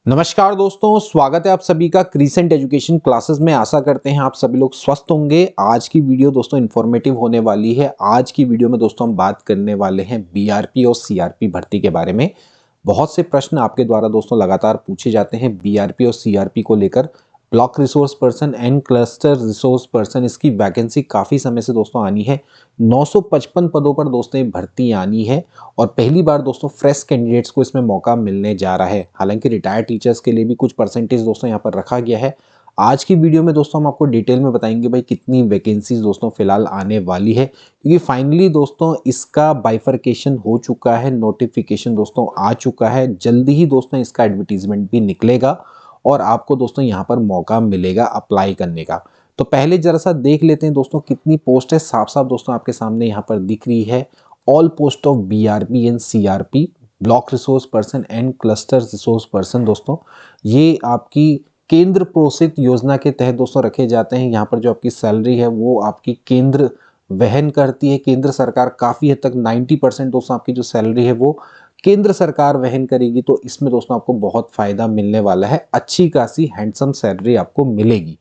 नमस्कार दोस्तों, स्वागत है आप सभी का क्रीसेंट एजुकेशन क्लासेस में। आशा करते हैं आप सभी लोग स्वस्थ होंगे। आज की वीडियो दोस्तों इन्फॉर्मेटिव होने वाली है। आज की वीडियो में दोस्तों हम बात करने वाले हैं बीआरपी और सीआरपी भर्ती के बारे में। बहुत से प्रश्न आपके द्वारा दोस्तों लगातार पूछे जाते हैं बीआरपी और सीआरपी को लेकर। Block resource person and cluster resource person, इसकी वैकेंसी काफ़ी समय से दोस्तों आनी है। 955 पदों पर दोस्तों ये भर्ती आनी है और पहली बार दोस्तों फ्रेश कैंडिडेट्स को इसमें मौका मिलने जा रहा है। हालांकि रिटायर्ड टीचर्स के लिए भी कुछ परसेंटेज दोस्तों यहाँ पर रखा गया है। आज की वीडियो में दोस्तों हम आपको डिटेल में बताएंगे भाई कितनी वैकेंसीज दोस्तों फिलहाल आने वाली है, क्योंकि फाइनली दोस्तों इसका बाइफरकेशन हो चुका है, नोटिफिकेशन दोस्तों आ चुका है। जल्दी ही दोस्तों इसका एडवर्टीजमेंट भी निकलेगा और आपको दोस्तों यहाँ पर मौका मिलेगा अप्लाई करने का। तो पहले जरा सा देख लेते हैं दोस्तों कितनी पोस्ट है। साफ साफ दोस्तों आपके सामने यहाँ पर दिख रही है, all post of BRP and CRP, block resource person and cluster resource person. दोस्तों ये आपकी केंद्र पोषित योजना के तहत दोस्तों रखे जाते हैं। यहाँ पर जो आपकी सैलरी है वो आपकी केंद्र वहन करती है। केंद्र सरकार काफ़ी हद तक 90% दोस्तों आपकी जो सैलरी है वो केंद्र सरकार वहन करेगी। तो इसमें दोस्तों आपको बहुत फायदा मिलने वाला है, अच्छी खासी हैंडसम सैलरी आपको मिलेगी।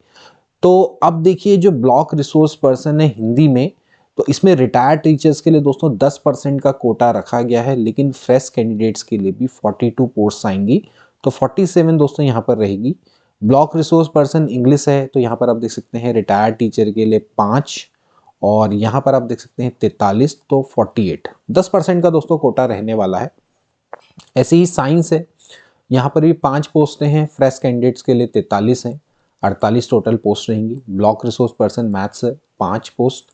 तो अब देखिए जो ब्लॉक रिसोर्स पर्सन है हिंदी में, तो इसमें रिटायर्ड टीचर्स के लिए दोस्तों 10% का कोटा रखा गया है, लेकिन फ्रेश कैंडिडेट्स के लिए भी 42 पोस्ट आएंगी, तो 47 दोस्तों यहाँ पर रहेगी। ब्लॉक रिसोर्स पर्सन इंग्लिश है, तो यहाँ पर आप देख सकते हैं रिटायर्ड टीचर के लिए 5 और यहाँ पर आप देख सकते हैं 43, तो 48 10% का दोस्तों कोटा रहने वाला है। ऐसे ही साइंस है, यहाँ पर भी 5 पोस्टें हैं, फ्रेश कैंडिडेट्स के लिए 43 हैं, 48 टोटल पोस्ट रहेंगी। ब्लॉक रिसोर्स पर्सन मैथ्स है 5 पोस्ट,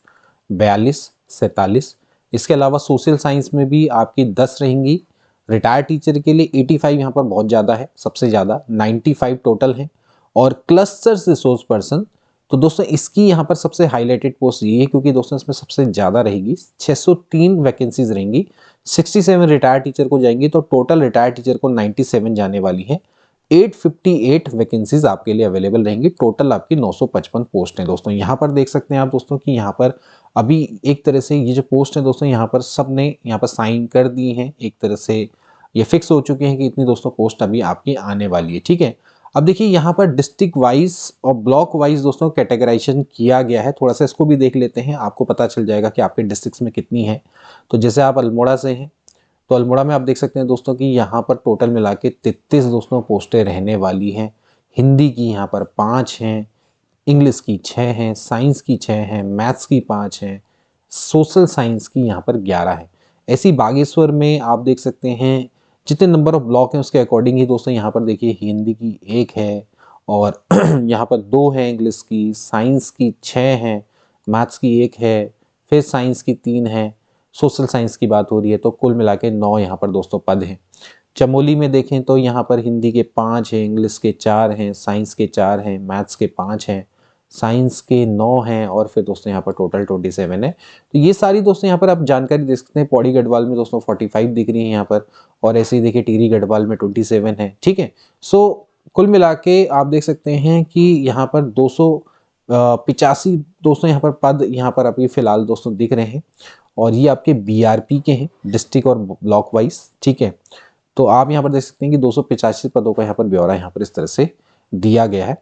42 47। इसके अलावा सोशल साइंस में भी आपकी 10 रहेंगी। रिटायर्ड टीचर के लिए 85 यहाँ पर बहुत ज़्यादा है, सबसे ज़्यादा 95 टोटल है। और क्लस्टर रिसोर्स पर्सन, तो दोस्तों इसकी यहाँ पर सबसे हाईलाइटेड पोस्ट ये है, क्योंकि दोस्तों इसमें सबसे ज़्यादा रहेगी, 603 वैकेंसीज रहेंगी। 67 रिटायर्ड टीचर को जाएंगी, तो टोटल रिटायर्ड टीचर को 97 जाने वाली है। 858 वैकेंसीज आपके लिए अवेलेबल रहेंगी। टोटल आपकी 955 पोस्ट हैं दोस्तों। यहाँ पर देख सकते हैं आप दोस्तों कि यहाँ पर अभी एक तरह से ये जो पोस्ट है दोस्तों यहाँ पर सब ने यहाँ पर साइन कर दी हैं। एक तरह से ये फिक्स हो चुके हैं कि इतनी दोस्तों पोस्ट अभी आपकी आने वाली है। ठीक है, अब देखिए यहाँ पर डिस्ट्रिक्ट वाइज और ब्लॉक वाइज दोस्तों कैटेगराइजेशन किया गया है। थोड़ा सा इसको भी देख लेते हैं, आपको पता चल जाएगा कि आपके डिस्ट्रिक्ट्स में कितनी है। तो जैसे आप अल्मोड़ा से हैं, तो अल्मोड़ा में आप देख सकते हैं दोस्तों कि यहाँ पर टोटल मिला के 33 दोस्तों पोस्टें रहने वाली हैं। हिंदी की यहाँ पर 5 हैं, इंग्लिश की 6 हैं, साइंस की 6 हैं, मैथ्स की 5 हैं, सोशल साइंस की यहाँ पर 11 है। ऐसी बागेश्वर में आप देख सकते हैं जितने नंबर ऑफ ब्लॉक हैं उसके अकॉर्डिंग ही दोस्तों यहाँ पर देखिए हिंदी की 1 है और यहाँ पर 2 है, इंग्लिश की, साइंस की 6 है, मैथ्स की 1 है, फिर साइंस की 3 है, सोशल साइंस की बात हो रही है, तो कुल मिला के 9 यहाँ पर दोस्तों पद हैं। चमोली में देखें तो यहाँ पर हिंदी के 5 हैं, इंग्लिश के 4 हैं, साइंस के 4 हैं, मैथ्स के 5 हैं, साइंस के 9 हैं और फिर दोस्तों यहाँ पर टोटल 27 है। तो ये सारी दोस्तों यहाँ पर आप जानकारी देख सकते हैं। पौड़ी गढ़वाल में दोस्तों 45 दिख रही है यहाँ पर, और ऐसे ही देखिए टिहरी गढ़वाल में 27 है। ठीक है, सो कुल मिला के आप देख सकते हैं कि यहाँ पर 285 दोस्तों यहाँ पर पद यहाँ पर अभी फिलहाल दोस्तों दिख रहे हैं, और ये आपके बीआरपी के हैं डिस्ट्रिक्ट और ब्लॉक वाइज। ठीक है, तो आप यहाँ पर देख सकते हैं कि 285 पदों का यहाँ पर ब्यौरा यहाँ पर इस तरह से दिया गया है।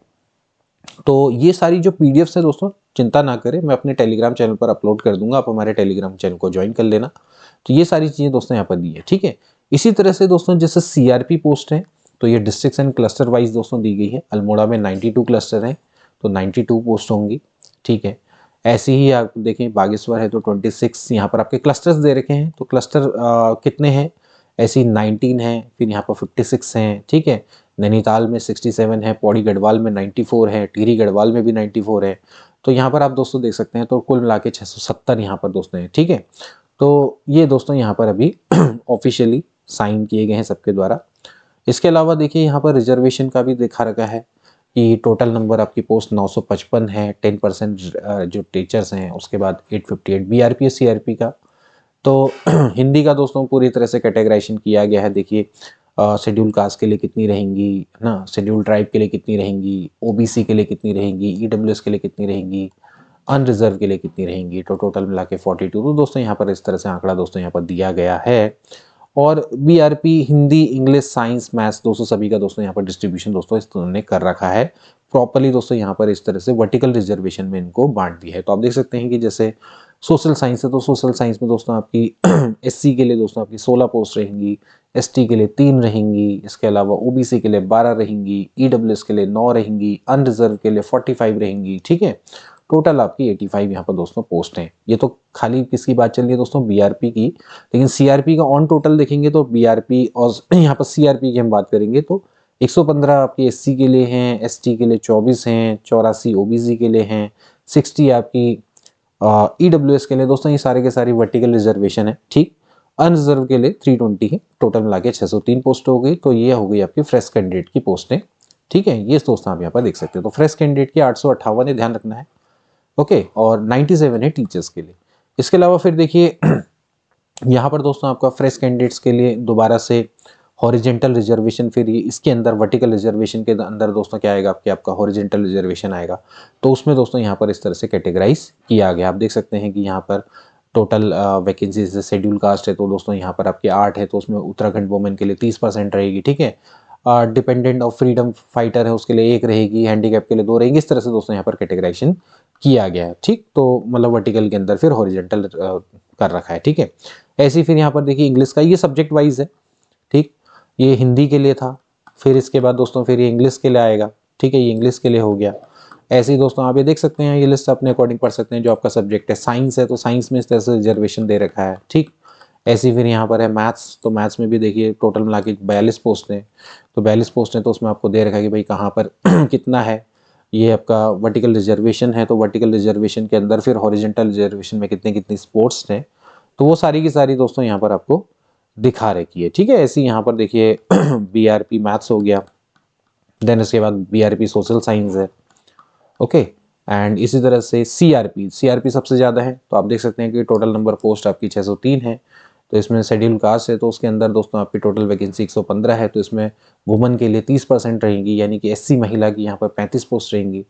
तो ये सारी जो पीडीएफ्स है दोस्तों चिंता ना करें, मैं अपने टेलीग्राम चैनल पर अपलोड कर दूंगा, आप हमारे टेलीग्राम चैनल को ज्वाइन कर लेना। तो ये सारी चीज़ें दोस्तों यहाँ पर दी है। ठीक है, इसी तरह से दोस्तों जैसे सीआरपी पोस्ट है, तो ये डिस्ट्रिक्ट एंड क्लस्टर वाइज दोस्तों दी गई है। अल्मोड़ा में 92 क्लस्टर हैं, तो 92 पोस्ट होंगी। ठीक है, ऐसे ही आप देखें बागेश्वर है तो 26 यहाँ पर आपके क्लस्टर्स दे रखे हैं। तो क्लस्टर कितने हैं, ऐसी 19 है, फिर यहाँ पर 56 हैं। ठीक है, नैनीताल में 67 है, पौड़ी गढ़वाल में 94 है, टिहरी गढ़वाल में भी 94 है। तो यहाँ पर आप दोस्तों देख सकते हैं, तो कुल मिला के 670 यहाँ पर दोस्तों हैं। ठीक है, तो ये दोस्तों यहाँ पर अभी ऑफिशियली साइन किए गए हैं सबके द्वारा। इसके अलावा देखिए यहाँ पर रिजर्वेशन का भी दिखा रखा है कि टोटल नंबर आपकी पोस्ट 955 है, 10% जो टीचर्स हैं, उसके बाद 858 बीआरपी और सीआरपी का। तो हिंदी का दोस्तों पूरी तरह से कैटेगराइजेशन किया गया है। देखिए शेड्यूल कास्ट के लिए कितनी रहेंगी ना, शेड्यूल ट्राइब के लिए कितनी रहेंगी, ओबीसी के लिए कितनी रहेंगी, ईडब्ल्यूएस के लिए कितनी रहेंगी, अनरिजर्व के लिए कितनी रहेंगी, तो टोटल मिला के 42। तो दोस्तों यहाँ पर इस तरह से आंकड़ा दोस्तों यहाँ पर दिया गया है। और BRP Hindi, English, science, maths दोस्तों सभी का दोस्तों यहाँ पर डिस्ट्रीब्यूशन दोस्तों इस तरह ने कर रखा है प्रॉपरली दोस्तों। यहाँ पर इस तरह से वर्टिकल रिजर्वेशन में इनको बांट दिया है। तो आप देख सकते हैं कि जैसे सोशल साइंस है तो सोशल साइंस में दोस्तों आपकी एससी के लिए दोस्तों आपकी 16 पोस्ट रहेंगी, एसटी के लिए 3 रहेंगी, इसके अलावा ओबीसी के लिए 12 रहेंगी, ईडब्ल्यूएस के लिए 9 रहेंगी, अनरिजर्व के लिए 45 रहेंगी। ठीक है, टोटल आपकी 85 यहाँ पर दोस्तों पोस्ट हैं। ये तो खाली किसकी बात चल रही है दोस्तों, बीआरपी की। लेकिन सीआरपी का ऑन टोटल देखेंगे तो बीआरपी और यहाँ पर सीआरपी की हम बात करेंगे तो 115 आपकी एससी के लिए हैं, एसटी के लिए 24 हैं, 84 ओबीसी के लिए हैं, 60 आपकी ईडब्ल्यूएस के लिए दोस्तों। ये सारे के सारी वर्टिकल रिजर्वेशन है। ठीक, अनरिजर्व के लिए 320 है, टोटल मिला के 603 पोस्ट हो गई। तो ये हो गई आपकी फ्रेश कैंडिडेट की पोस्टें। ठीक है, ये दोस्तों आप यहाँ पर देख सकते हो। तो फ्रेश कैंडिडेट की 858 है, ध्यान रखना है। ओके, और 97 है टीचर्स के लिए। इसके अलावा फिर देखिए यहाँ पर दोस्तों आपका फ्रेश कैंडिडेट्स के लिए दोबारा से हॉरिजेंटल रिजर्वेशन, फिर ये इसके अंदर वर्टिकल रिजर्वेशन के अंदर दोस्तों क्या आएगा आपका हॉरिजेंटल रिजर्वेशन आएगा। तो उसमें दोस्तों यहाँ पर इस तरह से कैटेगराइज किया गया। आप देख सकते हैं कि यहाँ पर टोटल वैकेंसी जैसे शेड्यूल कास्ट है तो दोस्तों यहाँ पर आपकी 8 है, तो उसमें उत्तराखंड वुमेन के लिए 30% रहेगी। ठीक है, डिपेंडेंट ऑफ फ्रीडम फाइटर है उसके लिए 1 रहेगी, हैंडीकैप के लिए 2 रहेगी। इस तरह से दोस्तों यहाँ पर कैटेगराइजेशन किया गया है। ठीक, तो मतलब वर्टिकल के अंदर फिर हॉरिजेंटल कर रखा है। ठीक है, ऐसे ही फिर यहाँ पर देखिए इंग्लिश का ये सब्जेक्ट वाइज है। ठीक, ये हिंदी के लिए था, फिर इसके बाद दोस्तों फिर ये इंग्लिश के लिए आएगा। ठीक है, ये इंग्लिश के लिए हो गया। ऐसे ही दोस्तों आप ये देख सकते हैं, ये लिस्ट अपने अकॉर्डिंग पढ़ सकते हैं। जो आपका सब्जेक्ट है साइंस है तो साइंस में इस तरह से रिजर्वेशन दे रखा है। ठीक, ऐसे ही फिर यहाँ पर है मैथ्स, तो मैथ्स में भी देखिए टोटल मिला के 42 पोस्ट हैं। तो 42 पोस्ट हैं तो उसमें आपको दे रखा है कि भाई कहाँ पर कितना है। ये आपका वर्टिकल रिजर्वेशन है, तो वर्टिकल रिजर्वेशन के अंदर फिर हॉरिजेंटल रिजर्वेशन में कितने कितनी स्पोर्ट्स हैं, तो वो सारी की सारी दोस्तों यहाँ पर आपको दिखा रखी है। ठीक है, ऐसे यहाँ पर देखिए बीआरपी मैथ्स हो गया, देन इसके बाद बीआरपी सोशल साइंस है। ओके, एंड इसी तरह से सीआरपी सबसे ज़्यादा है। तो आप देख सकते हैं कि टोटल नंबर पोस्ट आपकी 603 है। तो इसमें शेड्यूल कास्ट है तो उसके अंदर दोस्तों आपकी टोटल वैकेंसी 115 है। तो इसमें वुमन के लिए 30% रहेंगी, यानी कि एससी महिला की यहाँ पर 35 पोस्ट रहेंगी।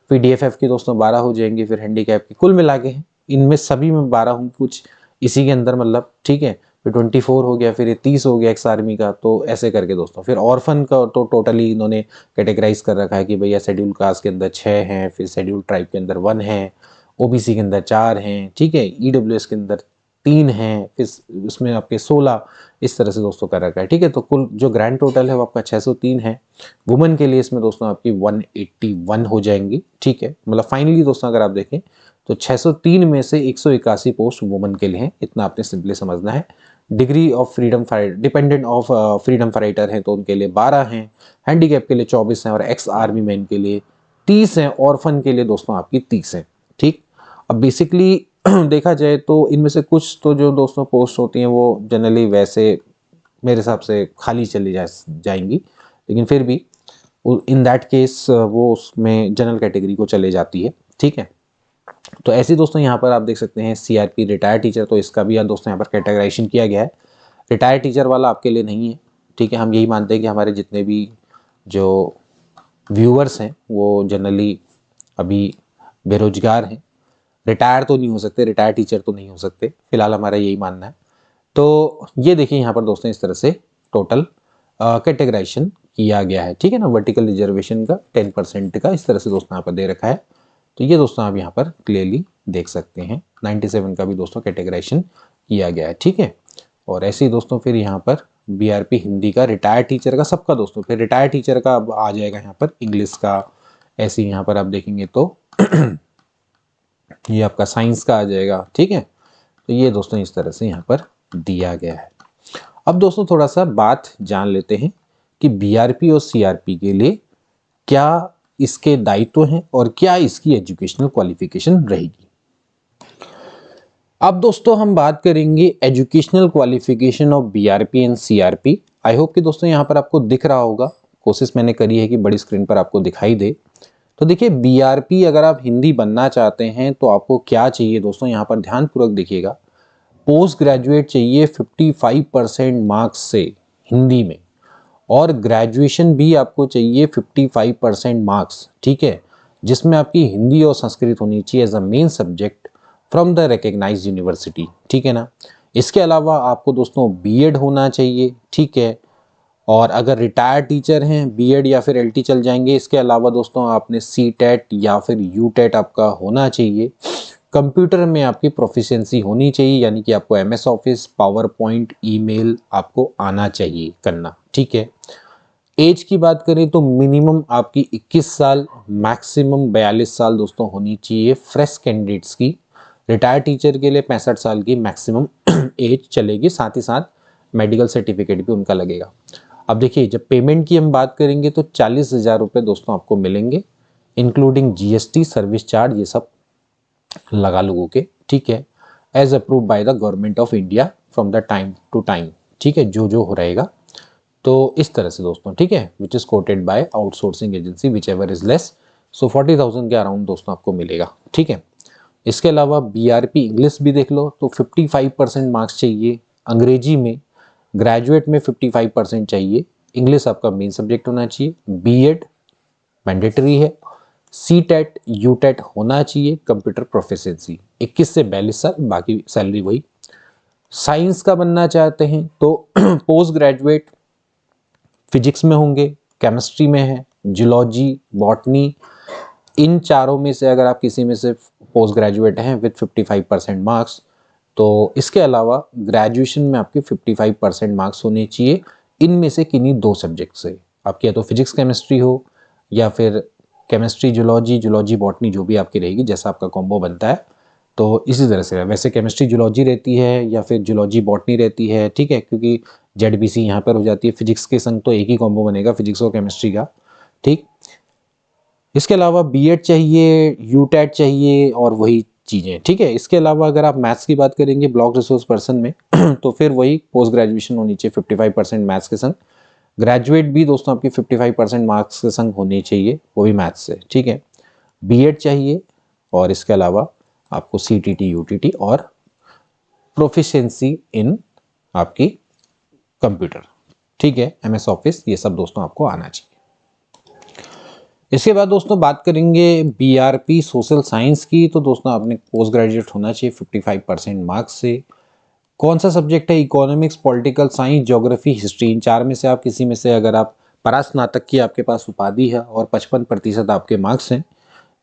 फिर डीएफएफ की दोस्तों 12 हो जाएंगी, फिर हैंडीकैप की कुल मिला के इनमें सभी में 12 होंगी, कुछ इसी के अंदर मतलब। ठीक है, फिर 24 हो गया, फिर ये 30 हो गया एक्स आर्मी का। तो ऐसे करके दोस्तों फिर ऑर्फन का तो टोटली इन्होंने कैटेगराइज कर रखा है कि भैया शेड्यूल कास्ट के अंदर 6 हैं, फिर शेड्यूल ट्राइब के अंदर 1 है, ओबीसी के अंदर 4 हैं। ठीक है, ईडब्ल्यूएस के अंदर 3 हैं, फिर उसमें आपके 16, इस तरह से दोस्तों कर रखा है। ठीक है, तो कुल जो ग्रैंड टोटल है वो आपका 603 है। वुमेन के लिए इसमें दोस्तों आपकी 181 हो जाएंगी। ठीक है, मतलब फाइनली दोस्तों अगर आप देखें तो 603 में से 181 पोस्ट वुमेन के लिए हैं, इतना आपने सिंपली समझना है। Degree of freedom fighter, dependent of freedom fighter हैं तो उनके लिए 12 हैं, हैंडीकैप के लिए 24 हैं, और एक्स आर्मी मैन के लिए 30 हैं, ऑर्फन के लिए दोस्तों आपकी 30 हैं। ठीक, अब बेसिकली देखा जाए तो इनमें से कुछ तो जो दोस्तों पोस्ट होती हैं वो जनरली वैसे मेरे हिसाब से खाली चली जाएंगी, लेकिन फिर भी इन दैट केस वो उसमें जनरल कैटेगरी को चले जाती है। ठीक है, तो ऐसे दोस्तों यहाँ पर आप देख सकते हैं सीआरपी रिटायर्ड टीचर, तो इसका भी दोस्तों यहाँ पर कैटेगराइजेशन किया गया है। रिटायर्ड टीचर वाला आपके लिए नहीं है। ठीक है, हम यही मानते हैं कि हमारे जितने भी जो व्यूअर्स हैं वो जनरली अभी बेरोजगार हैं, रिटायर तो नहीं हो सकते, रिटायर्ड टीचर तो नहीं हो सकते, फिलहाल हमारा यही मानना है। तो ये देखिए यहाँ पर दोस्तों इस तरह से टोटल कैटेगराइजेशन किया गया है। ठीक है ना, वर्टिकल रिजर्वेशन का 10% का इस तरह से दोस्तों यहाँ पर दे रखा है। तो ये दोस्तों आप यहाँ पर क्लियरली देख सकते हैं। 97 का भी दोस्तों कैटेगराइजेशन किया गया है। ठीक है, और ऐसे ही दोस्तों फिर यहाँ पर बीआरपी हिंदी का, रिटायर्ड टीचर का, सबका दोस्तों, फिर रिटायर्ड टीचर का अब आ जाएगा यहाँ पर इंग्लिश का। ऐसे ही यहाँ पर आप देखेंगे तो ये आपका साइंस का आ जाएगा। ठीक है, तो ये दोस्तों इस तरह से यहाँ पर दिया गया है। अब दोस्तों थोड़ा सा बात जान लेते हैं कि बीआरपी और सीआरपी के लिए क्या इसके दायित्व हैं और क्या इसकी एजुकेशनल क्वालिफिकेशन रहेगी। अब दोस्तों हम बात करेंगे educational qualification of BRP and CRP. I hope कि दोस्तों यहाँ पर आपको दिख रहा होगा, कोशिश मैंने करी है कि बड़ी स्क्रीन पर आपको दिखाई दे। तो देखिए बीआरपी अगर आप हिंदी बनना चाहते हैं तो आपको क्या चाहिए दोस्तों, यहाँ पर ध्यानपूर्वक देखिएगा। पोस्ट ग्रेजुएट चाहिए 55% मार्क्स से हिंदी में, और ग्रेजुएशन भी आपको चाहिए 55% मार्क्स। ठीक है, जिसमें आपकी हिंदी और संस्कृत होनी चाहिए as a main subject from the recognised university. ठीक है ना, इसके अलावा आपको दोस्तों बीएड होना चाहिए, ठीक है। और अगर रिटायर्ड टीचर हैं बीएड या फिर एलटी चल जाएंगे। इसके अलावा दोस्तों आपने सीटेट या फिर यूटेट आपका होना चाहिए। कंप्यूटर में आपकी प्रोफिशिएंसी होनी चाहिए, यानी कि आपको MS office, power point, email आपको आना चाहिए करना, ठीक है। एज की बात करें तो मिनिमम आपकी 21 साल, मैक्सिमम 42 साल दोस्तों होनी चाहिए फ्रेश कैंडिडेट्स की। रिटायर्ड टीचर के लिए 65 साल की मैक्सिमम एज चलेगी, साथ ही साथ मेडिकल सर्टिफिकेट भी उनका लगेगा। अब देखिए, जब पेमेंट की हम बात करेंगे तो 40,000 रुपये दोस्तों आपको मिलेंगे, इंक्लूडिंग जीएसटी, सर्विस चार्ज, ये सब लगा लोगों के, ठीक है। As approve by the government of India from the time to time, ठीक है, जो हो रहेगा। तो इस तरह से दोस्तों, ठीक है, which is quoted by outsourcing agency which ever is less. So 40,000 के अराउंड दोस्तों आपको मिलेगा, ठीक है। इसके अलावा बीआरपी इंग्लिश भी देख लो तो 55% मार्क्स चाहिए अंग्रेजी में, ग्रेजुएट में 55% चाहिए, इंग्लिश आपका मेन सब्जेक्ट होना चाहिए, बीएड मैंडेटरी है, सीटेट यूटेट होना चाहिए, कंप्यूटर प्रोफिशिएंसी 21 से 42 साल, बाकी सैलरी वही। साइंस का बनना चाहते हैं तो पोस्ट ग्रेजुएट फिजिक्स में होंगे, केमिस्ट्री में है, जियोलॉजी, बॉटनी, इन चारों में से अगर आप किसी में से पोस्ट ग्रेजुएट हैं विथ 55% मार्क्स, तो इसके अलावा ग्रेजुएशन में आपके 55% मार्क्स होने चाहिए इनमें से किन्हीं दो सब्जेक्ट से। आपकी या तो फिजिक्स केमिस्ट्री हो या फिर केमिस्ट्री जियोलॉजी, जियोलॉजी बॉटनी, जो भी आपकी रहेगी, जैसा आपका कॉम्बो बनता है। तो इसी तरह से वैसे केमिस्ट्री जियोलॉजी रहती है या फिर जियोलॉजी बॉटनी रहती है, ठीक है, क्योंकि जेडबीसी यहाँ पर हो जाती है। फिजिक्स के संग तो एक ही कॉम्बो बनेगा, फिजिक्स और केमिस्ट्री का, ठीक। इसके अलावा बीएड चाहिए, यूटेट चाहिए और वही चीज़ें, ठीक है। इसके अलावा अगर आप मैथ्स की बात करेंगे ब्लॉक रिसोर्स पर्सन में तो फिर वही पोस्ट ग्रेजुएशन होनी चाहिए 55% मैथ्स के संग। ग्रेजुएट भी दोस्तों आपकी 55% मार्क्स के संग होनी चाहिए, वो भी मैथ्स से, ठीक है। बीएड चाहिए और इसके अलावा आपको सीटीटी, यूटीटी और प्रोफिशिएंसी इन आपकी कंप्यूटर, ठीक है, एमएस ऑफिस, ये सब दोस्तों आपको आना चाहिए। इसके बाद दोस्तों बात करेंगे बीआरपी सोशल साइंस की। तो दोस्तों आपने पोस्ट ग्रेजुएट होना चाहिए 55% मार्क्स से। कौन सा सब्जेक्ट है? Economics, political science, geography, history. इन चार में से आप किसी में से अगर आप परास्नातक की आपके पास उपाधि है और 55% आपके मार्क्स हैं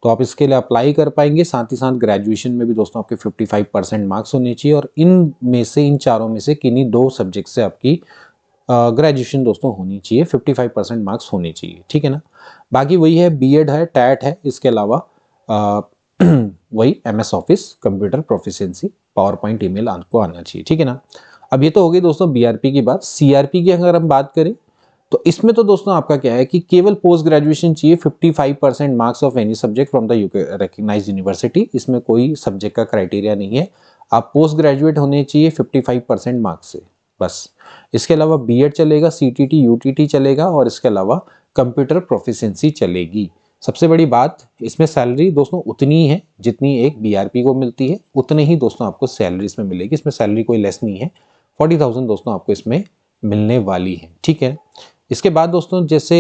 तो आप इसके लिए अप्लाई कर पाएंगे। साथ ही साथ ग्रेजुएशन में भी दोस्तों आपके 55% मार्क्स होने चाहिए और इन में से, इन चारों में से किन्हीं दो सब्जेक्ट से आपकी ग्रेजुएशन दोस्तों होनी चाहिए, 55% मार्क्स होने चाहिए, ठीक है ना। बाकी वही है, बीएड है, टैट है, इसके अलावा वही MS office, computer proficiency, power point, email आपको आना चाहिए, ठीक है ना। अब ये तो हो गई दोस्तों बीआरपी की बात। सीआरपी की अगर हम बात करें तो इसमें तो दोस्तों आपका क्या है कि केवल पोस्ट ग्रेजुएशन चाहिए, 55% marks of any subject from the UK recognised university. इसमें कोई सब्जेक्ट का क्राइटेरिया नहीं है, आप पोस्ट ग्रेजुएट होने चाहिए 55% मार्क्स से, बस। इसके अलावा बीएड चलेगा, सीटीटी, यूटीटी चलेगा और इसके अलावा कंप्यूटर प्रोफिशिएंसी चलेगी। सबसे बड़ी बात, इसमें सैलरी दोस्तों उतनी है जितनी एक बीआरपी को मिलती है, उतने ही दोस्तों आपको सैलरी इसमें मिलेगी। इसमें सैलरी कोई लेस नहीं है, 40,000 दोस्तों आपको इसमें मिलने वाली है, ठीक है। इसके बाद दोस्तों जैसे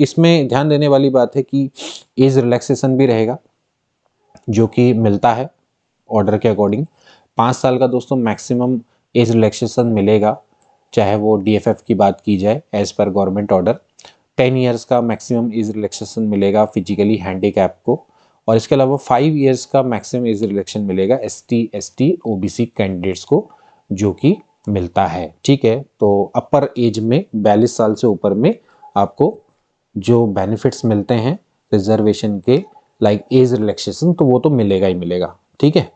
इसमें ध्यान देने वाली बात है कि एज रिलैक्सेशन भी रहेगा, जो कि मिलता है ऑर्डर के अकॉर्डिंग। 5 साल का दोस्तों मैक्सिमम एज रिलैक्सेशन मिलेगा, चाहे वो डीएफएफ की बात की जाए as per government order. 10 years का मैक्सिमम एज रिलैक्सेशन मिलेगा फिजिकली हैंडीकैप को, और इसके अलावा 5 ईयर्स का मैक्सिमम एज रिलैक्सेशन मिलेगा एसटी, एसटी, ओबीसी कैंडिडेट्स को, जो कि मिलता है, ठीक है। तो अपर एज में 42 साल से ऊपर में आपको जो बेनिफिट्स मिलते हैं रिजर्वेशन के, लाइक एज रिलैक्सेशन, तो वो तो मिलेगा ही मिलेगा, ठीक है।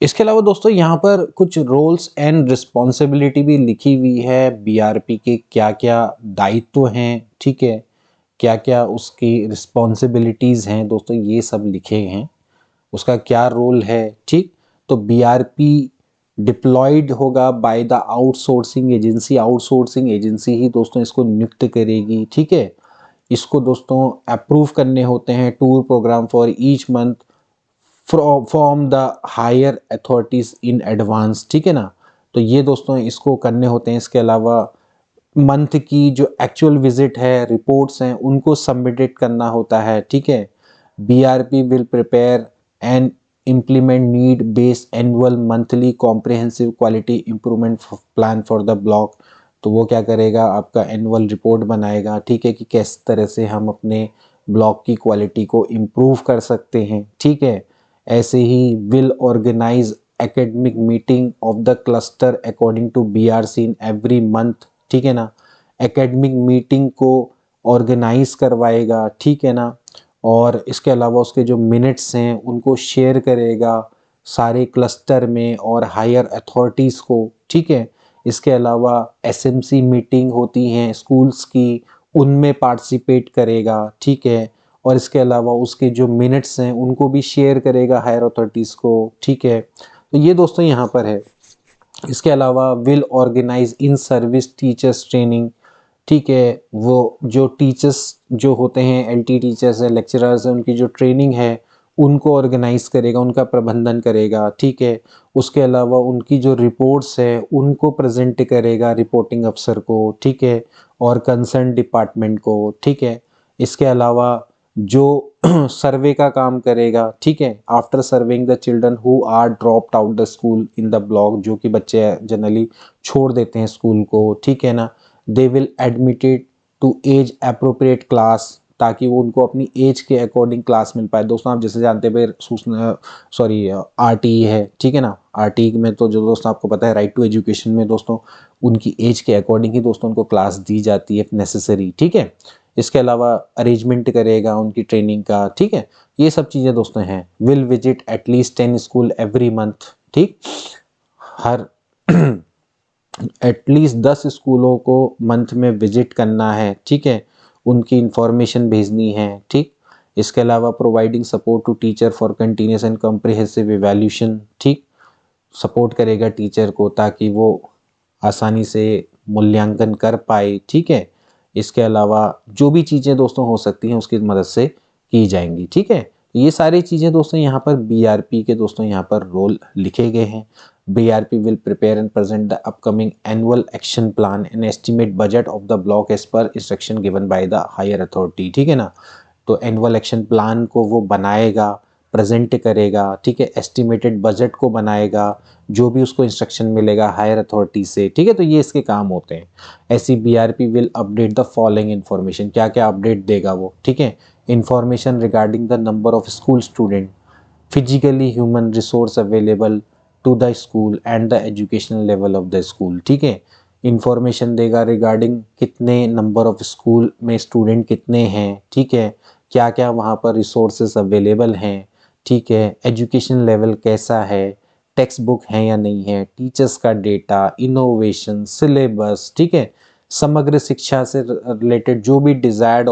इसके अलावा दोस्तों यहाँ पर कुछ रोल्स एंड रिस्पॉन्सिबिलिटी भी लिखी हुई है, बीआरपी के क्या क्या दायित्व हैं, ठीक है, क्या क्या उसकी रिस्पॉन्सिबिलिटीज हैं दोस्तों, ये सब लिखे हैं, उसका क्या रोल है, ठीक। तो बीआरपी डिप्लॉयड होगा by the outsourcing agency. Outsourcing agency ही दोस्तों इसको नियुक्त करेगी, ठीक है। इसको दोस्तों अप्रूव करने होते हैं tour programme for each month from the higher authorities in advance, ठीक है ना। तो ये दोस्तों इसको करने होते हैं। इसके अलावा मंथ की जो एक्चुअल विजिट है, रिपोर्ट्स हैं, उनको सबमिटेड करना होता है, ठीक है। BRP will prepare an implement need based annual monthly comprehensive quality improvement plan for the block। तो वो क्या करेगा, आपका एनुअल रिपोर्ट बनाएगा, ठीक है, कि किस तरह से हम अपने ब्लॉक की क्वालिटी को इम्प्रूव कर सकते हैं, ठीक है। ऐसे ही will organise academic meeting of the cluster according to BRC in every month, ठीक है ना। एकेडमिक मीटिंग को ऑर्गेनाइज करवाएगा, ठीक है ना। और इसके अलावा उसके जो मिनट्स हैं उनको शेयर करेगा सारे क्लस्टर में और हायर अथॉरिटीज़ को, ठीक है। इसके अलावा SMC मीटिंग होती हैं स्कूल्स की, उनमें पार्टिसिपेट करेगा, ठीक है। और इसके अलावा उसके जो मिनट्स हैं उनको भी शेयर करेगा हायर अथॉरिटीज़ को, ठीक है। तो ये दोस्तों यहाँ पर है। इसके अलावा will organise in service teachers training, ठीक है। वो जो टीचर्स जो होते हैं, LT टीचर्स है, लेक्चरर्स हैं, उनकी जो ट्रेनिंग है उनको ऑर्गेनाइज करेगा, उनका प्रबंधन करेगा, ठीक है। उसके अलावा उनकी जो रिपोर्ट्स है उनको प्रेजेंट करेगा रिपोर्टिंग अफसर को, ठीक है, और कंसर्न डिपार्टमेंट को, ठीक है। इसके अलावा जो सर्वे का काम करेगा, ठीक है, after serving the children who are dropped out the school in the block, जो कि बच्चे जनरली छोड़ देते हैं स्कूल को, ठीक है ना। They will admitted to age appropriate class, ताकि वो उनको अपनी एज के अकॉर्डिंग क्लास मिल पाए। दोस्तों आप जैसे जानते हैं RTE है, ठीक है ना। RTE में तो जो दोस्तों आपको पता है राइट टू एजुकेशन में दोस्तों उनकी एज के अकॉर्डिंग ही दोस्तों उनको क्लास दी जाती है नेसेसरी, ठीक है। इसके अलावा अरेंजमेंट करेगा उनकी ट्रेनिंग का, ठीक है। ये सब चीज़ें दोस्तों हैं। Will visit at least 10 school every month, ठीक, हर एटलीस्ट 10 स्कूलों को मंथ में विजिट करना है, ठीक है, उनकी इंफॉर्मेशन भेजनी है, ठीक। इसके अलावा providing support to teacher for continuous and comprehensive evaluation, ठीक, सपोर्ट करेगा टीचर को ताकि वो आसानी से मूल्यांकन कर पाए, ठीक है। इसके अलावा जो भी चीज़ें दोस्तों हो सकती हैं उसकी मदद से की जाएंगी, ठीक है। ये सारी चीज़ें दोस्तों यहाँ पर BRP के दोस्तों यहाँ पर रोल लिखे गए हैं। BRP will prepare and present the upcoming annual action plan and estimate budget of the block as per instruction given by the higher authority, ठीक है ना। तो एनुअल एक्शन प्लान को वो बनाएगा, प्रेजेंट करेगा, ठीक है, एस्टिमेटेड बजट को बनाएगा, जो भी उसको इंस्ट्रक्शन मिलेगा हायर अथॉरिटी से, ठीक है। तो ये इसके काम होते हैं। ऐसी BRP will update the following information, क्या क्या अपडेट देगा वो, ठीक है। Information regarding the number of school student, physically human resource available to the school and the educational level of the school, ठीक है। इंफॉर्मेशन देगा रिगार्डिंग कितने नंबर ऑफ स्कूल में स्टूडेंट कितने हैं, ठीक है, क्या क्या वहाँ पर रिसोर्सेज अवेलेबल हैं, ठीक है, एजुकेशन लेवल कैसा है, टेक्स्ट बुक है या नहीं है, टीचर्स का डेटा, इनोवेशन, सिलेबस, ठीक है, समग्र शिक्षा से रिलेटेड जो भी डिजायर्ड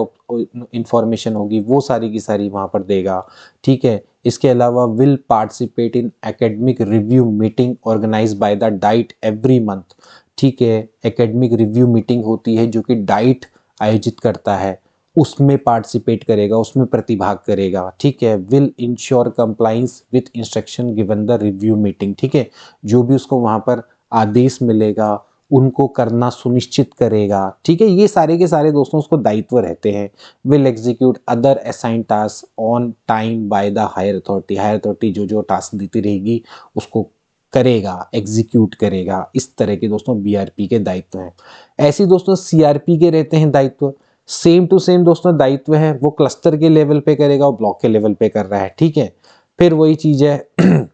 इंफॉर्मेशन होगी वो सारी की सारी वहाँ पर देगा, ठीक है। इसके अलावा will participate in academic review meeting organise by the DIET every month, ठीक है। एकेडमिक रिव्यू मीटिंग होती है जो कि डाइट आयोजित करता है, उसमें पार्टिसिपेट करेगा, उसमें प्रतिभाग करेगा, ठीक है। Will ensure compliance with instruction given the review meeting, ठीक है, जो भी उसको वहाँ पर आदेश मिलेगा उनको करना सुनिश्चित करेगा, ठीक है। ये सारे के सारे दोस्तों उसको दायित्व रहते हैं। Will execute other assign task on time by the higher authority, higher authority जो जो टास्क देती रहेगी उसको करेगा, एग्जीक्यूट करेगा। इस तरह के दोस्तों BRP के दायित्व हैं। ऐसे दोस्तों CRP के रहते हैं दायित्व, सेम टू सेम दोस्तों दायित्व है, वो क्लस्टर के लेवल पे करेगा और ब्लॉक के लेवल पे कर रहा है, ठीक है। फिर वही चीज है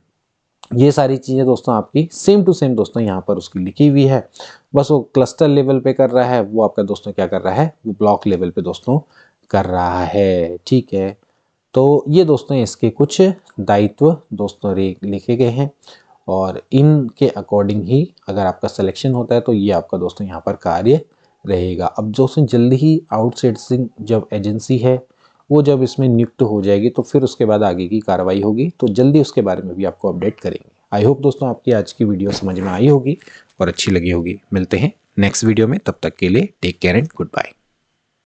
ये सारी चीजें दोस्तों आपकी सेम टू सेम दोस्तों यहाँ पर उसकी लिखी हुई है। बस वो क्लस्टर लेवल पे कर रहा है, वो आपका दोस्तों क्या कर रहा है, वो ब्लॉक लेवल पे दोस्तों कर रहा है, ठीक है। तो ये दोस्तों इसके कुछ दायित्व दोस्तों लिखे गए हैं और इनके अकॉर्डिंग ही अगर आपका सिलेक्शन होता है तो ये आपका दोस्तों यहाँ पर कार्य रहेगा। अब दोस्तों जल्दी ही आउटसोर्सिंग जब एजेंसी है वो जब इसमें नियुक्त हो जाएगी तो फिर उसके बाद आगे की कार्रवाई होगी, तो जल्दी उसके बारे में भी आपको अपडेट करेंगे। आई होप दोस्तों आपकी आज की वीडियो समझ में आई होगी और अच्छी लगी होगी। मिलते हैं नेक्स्ट वीडियो में, तब तक के लिए take care and good bye.